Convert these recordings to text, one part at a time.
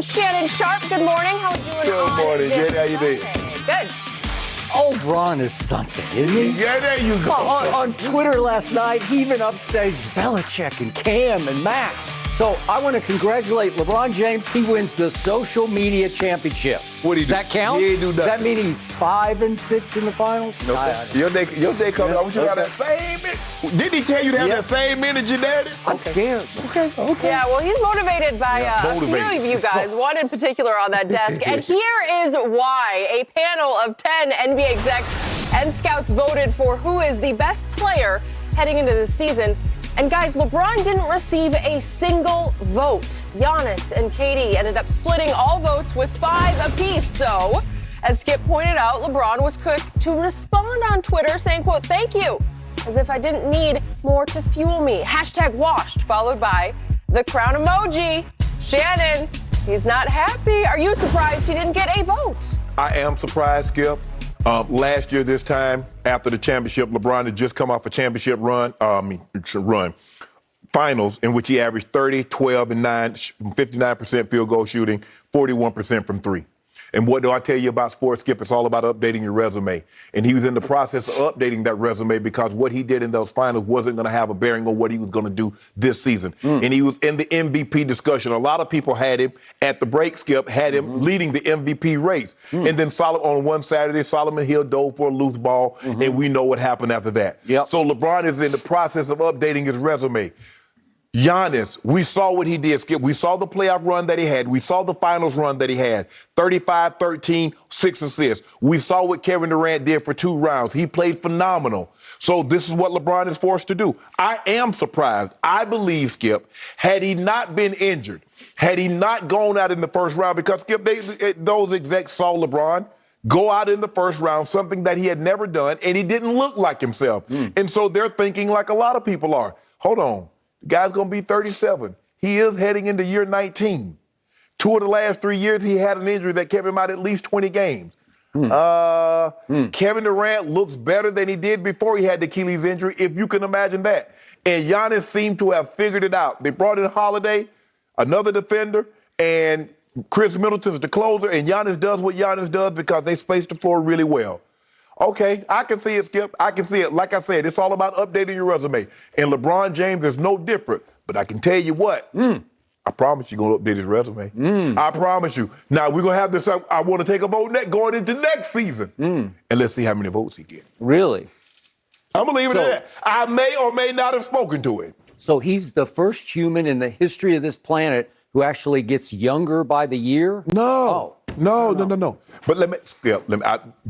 Shannon Sharp, good morning. How are you doing? Good morning, Jenny. How you doing? Good. Oh, Ron is something, isn't he? Yeah, there you go. On Twitter last night, he even upstaged Belichick and Cam and Mac. So I want to congratulate LeBron James. He wins the social media championship. What do you Does that count? He ain't do Does that nothing. mean he's 5-6 in the finals? No, your day coming. I want you to have Okay. that same. Didn't he tell you to have that same energy, Daddy? I'm scared. Okay. Yeah, well, he's motivated by a few of you guys, one in particular on that desk. And here is why. A panel of 10 NBA execs and scouts voted for who is the best player heading into the season. And guys, LeBron didn't receive a single vote. Giannis and KD ended up splitting all votes with 5 apiece. So, as Skip pointed out, LeBron was quick to respond on Twitter saying, quote, "Thank you," as if I didn't need more to fuel me. Hashtag washed, followed by the crown emoji. Shannon, he's not happy. Are you surprised he didn't get a vote? I am surprised, Skip. Last year, this time, after the championship, LeBron had just come off a championship finals in which he averaged 30, 12, and 9, 59% field goal shooting, 41% from three. And what do I tell you about sports, Skip? It's all about updating your resume. And he was in the process of updating that resume because what he did in those finals wasn't going to have a bearing on what he was going to do this season. And he was in the MVP discussion. A lot of people had him at the break, Skip, had him leading the MVP race. And then on one Saturday, Solomon Hill dove for a loose ball, and we know what happened after that. Yep. So LeBron is in the process of updating his resume. Giannis, we saw what he did, Skip. We saw the playoff run that he had. We saw the finals run that he had. 35, 13, 6 assists. We saw what Kevin Durant did for 2 rounds. He played phenomenal. So this is what LeBron is forced to do. I am surprised. I believe, Skip, had he not been injured, had he not gone out in the first round, because, Skip, those execs saw LeBron go out in the first round, something that he had never done, and he didn't look like himself. And so they're thinking like a lot of people are. Hold on. The guy's going to be 37. He is heading into year 19. 2 of the last 3 years, he had an injury that kept him out at least 20 games. Kevin Durant looks better than he did before he had the Achilles injury, if you can imagine that. And Giannis seemed to have figured it out. They brought in Holiday, another defender, and Chris Middleton's the closer, and Giannis does what Giannis does because they space the floor really well. Okay, I can see it, Skip. I can see it. Like I said, it's all about updating your resume. And LeBron James is no different. But I can tell you what, I promise you're going to update his resume. I promise you. Now, we're going to have this. I want to take a vote going into next season. And let's see how many votes he gets. Really? I'm going to leave it at that. I may or may not have spoken to him. So he's the first human in the history of this planet who actually gets younger by the year? No. No. But let me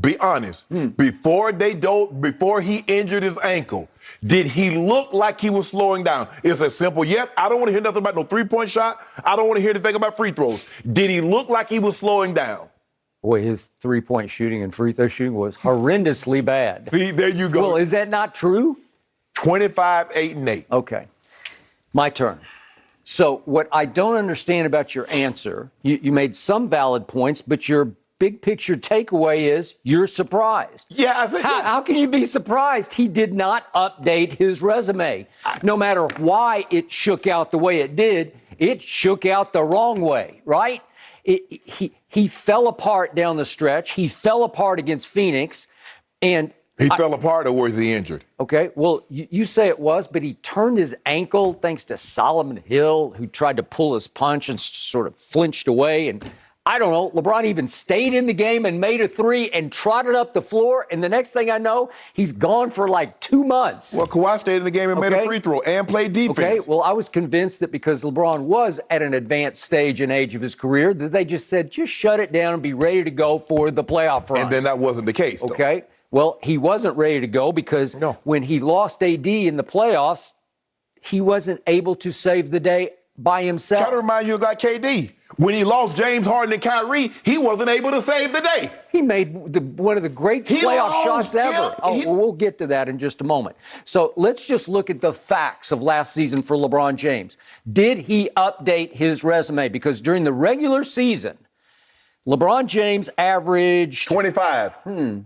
be honest. Before he injured his ankle, did he look like he was slowing down? It's a simple yes. I don't want to hear nothing about no three-point shot. I don't want to hear anything about free throws. Did he look like he was slowing down? Boy, his three-point shooting and free throw shooting was horrendously bad. See, there you go. Well, is that not true? 25, 8, and 8. Okay. My turn. So what I don't understand about your answer, you made some valid points, but your big picture takeaway is you're surprised. Yeah, I think How can you be surprised? He did not update his resume. No matter why it shook out the way it did, it shook out the wrong way, right? He fell apart down the stretch. He fell apart against Phoenix, and he fell apart, or was he injured? Okay, well, you say it was, but he turned his ankle thanks to Solomon Hill, who tried to pull his punch and sort of flinched away. And I don't know, LeBron even stayed in the game and made a 3 and trotted up the floor. And the next thing I know, he's gone for like 2 months. Well, Kawhi stayed in the game and made a free throw and played defense. Okay, well, I was convinced that because LeBron was at an advanced stage and age of his career, that they just said, just shut it down and be ready to go for the playoff run. And then that wasn't the case, though. Okay. Well, he wasn't ready to go because when he lost AD in the playoffs, he wasn't able to save the day by himself. Try to remind you about KD. When he lost James Harden and Kyrie, he wasn't able to save the day. He made one of the great playoff shots ever. We'll get to that in just a moment. So let's just look at the facts of last season for LeBron James. Did he update his resume? Because during the regular season, LeBron James averaged 25.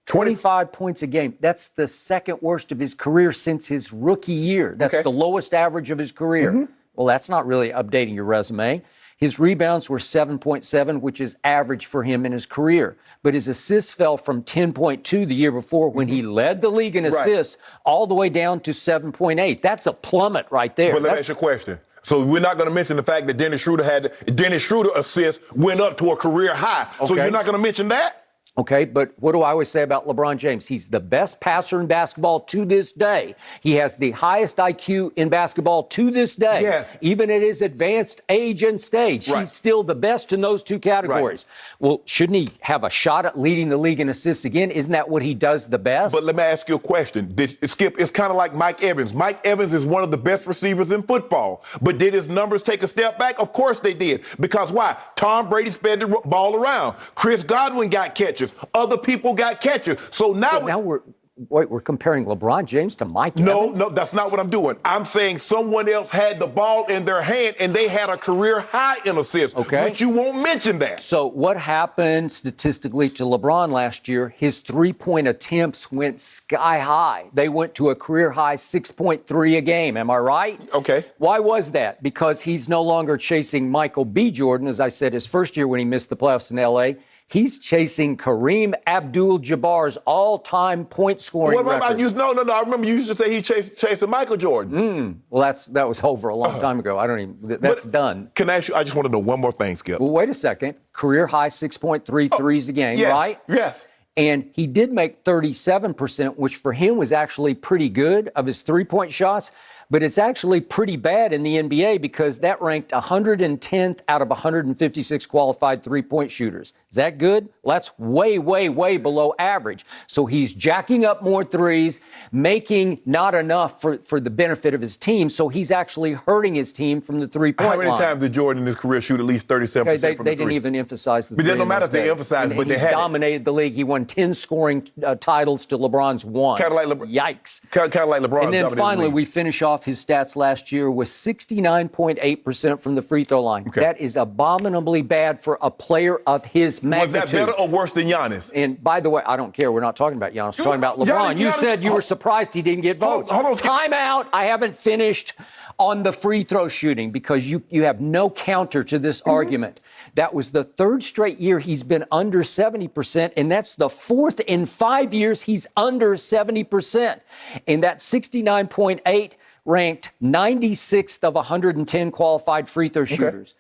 25 points a game. That's the second worst of his career since his rookie year. That's the lowest average of his career. Well, that's not really updating your resume. His rebounds were 7.7, which is average for him in his career. But his assists fell from 10.2 the year before when he led the league in assists all the way down to 7.8. That's a plummet right there. But let me ask you a question. So we're not going to mention the fact that Dennis Schroeder assists went up to a career high. Okay. So you're not going to mention that? Okay, but what do I always say about LeBron James? He's the best passer in basketball to this day. He has the highest IQ in basketball to this day. Yes. Even at his advanced age and stage, he's still the best in those two categories. Right. Well, shouldn't he have a shot at leading the league in assists again? Isn't that what he does the best? But let me ask you a question. Skip, it's kind of like Mike Evans. Mike Evans is one of the best receivers in football. But did his numbers take a step back? Of course they did. Because why? Tom Brady sped the ball around. Chris Godwin got catches. Other people got catches. So now we're comparing LeBron James to Mike Evans? No, that's not what I'm doing. I'm saying someone else had the ball in their hand and they had a career high in assists. Okay. But you won't mention that. So what happened statistically to LeBron last year? His three-point attempts went sky high. They went to a career high 6.3 a game. Am I right? Okay. Why was that? Because he's no longer chasing Michael B. Jordan, as I said, his first year when he missed the playoffs in L.A., he's chasing Kareem Abdul-Jabbar's all-time point-scoring record. No. I remember you used to say he chasing Michael Jordan. Well, that was over a long time ago. That's done. Can I ask you, I just want to know one more thing, Skip. Well, wait a second. Career high 6.3 threes a game, yes, right? Yes. And he did make 37%, which for him was actually pretty good of his three-point shots. But it's actually pretty bad in the NBA because that ranked 110th out of 156 qualified three-point shooters. Is that good? Well, that's way, way, way below average. So he's jacking up more threes, making not enough for the benefit of his team. So he's actually hurting his team from the three-point line. How many times did Jordan in his career shoot at least 37% from the three? They didn't even emphasize the three. But it don't matter if they emphasized, but they had dominated the league. He won 10 scoring titles to LeBron's 1. Kind of like Yikes. Kind of like LeBron. And then finally, we finish off his stats last year was 69.8% from the free throw line. Okay. That is abominably bad for a player of his magnitude. Was that better or worse than Giannis? And by the way, I don't care. We're not talking about Giannis. We're talking about LeBron. You said you were surprised he didn't get votes. Hold on. Time out. I haven't finished on the free throw shooting because you have no counter to this argument. That was the third straight year he's been under 70%, and that's the fourth in 5 years he's under 70%. And that 69.8 ranked 96th of 110 qualified free throw shooters.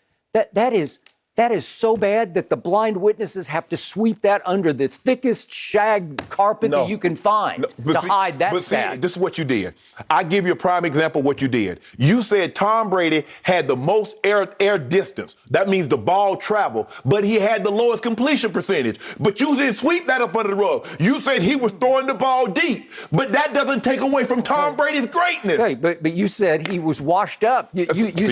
That is so bad that the blind witnesses have to sweep that under the thickest shag carpet that you can find hide that stat. See, this is what you did. I give you a prime example of what you did. You said Tom Brady had the most air distance. That means the ball traveled, but he had the lowest completion percentage. But you didn't sweep that up under the rug. You said he was throwing the ball deep, but that doesn't take away from Tom Brady's greatness. Okay, but you said he was washed up. You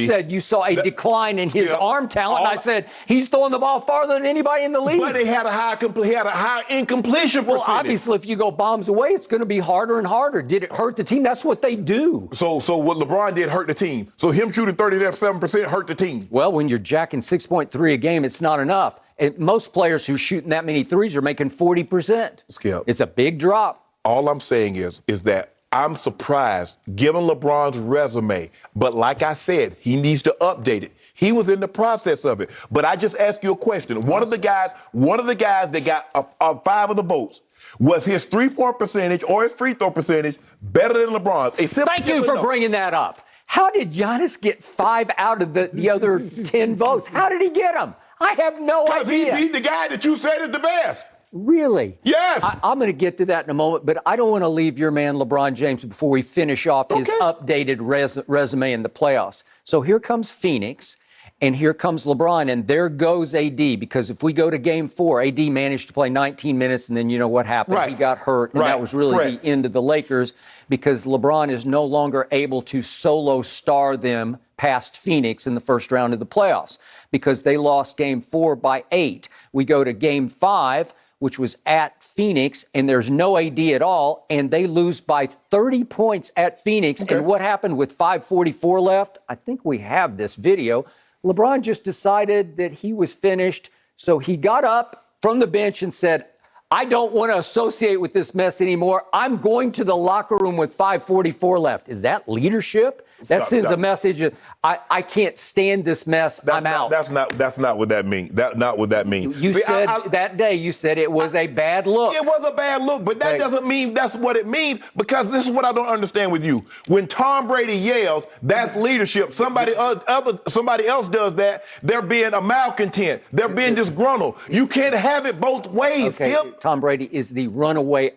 said you saw a decline in his arm talent, and I said, he's throwing the ball farther than anybody in the league. But he had a high incompletion percentage. Well, obviously, if you go bombs away, it's going to be harder and harder. Did it hurt the team? That's what they do. So what LeBron did hurt the team. So him shooting 37% hurt the team. Well, when you're jacking 6.3 a game, it's not enough. And most players who are shooting that many threes are making 40%. Skip. It's a big drop. All I'm saying is that I'm surprised, given LeBron's resume. But like I said, he needs to update it. He was in the process of it. But I just asked you a question. One of the guys that got 5 of the votes, was his three-point percentage or his free throw percentage better than LeBron's? Thank you for bringing that up. How did Giannis get 5 out of the other 10 votes? How did he get them? I have no idea. Because he beat the guy that you said is the best. Really? Yes. I'm going to get to that in a moment, but I don't want to leave your man LeBron James before we finish off his updated resume in the playoffs. So here comes Phoenix, and here comes LeBron, and there goes AD, because if we go to Game 4, AD managed to play 19 minutes, and then you know what happened. Right. He got hurt, and that was really the end of the Lakers, because LeBron is no longer able to solo star them past Phoenix in the first round of the playoffs, because they lost Game 4 by 8. We go to Game 5, which was at Phoenix, and there's no AD at all, and they lose by 30 points at Phoenix. Okay. And what happened with 5:44 left? I think we have this video. LeBron just decided that he was finished, so he got up from the bench and said, I don't want to associate with this mess anymore. I'm going to the locker room with 5:44 left. Is that leadership? That sends a message. I can't stand this mess. I'm out. That's not what that means. That's not what that means. You said that day, you said it was a bad look. It was a bad look, but that doesn't mean that's what it means, because this is what I don't understand with you. When Tom Brady yells, that's leadership. Somebody else does that, they're being a malcontent. They're being disgruntled. You can't have it both ways, Okay, Skip. Tom Brady is the runaway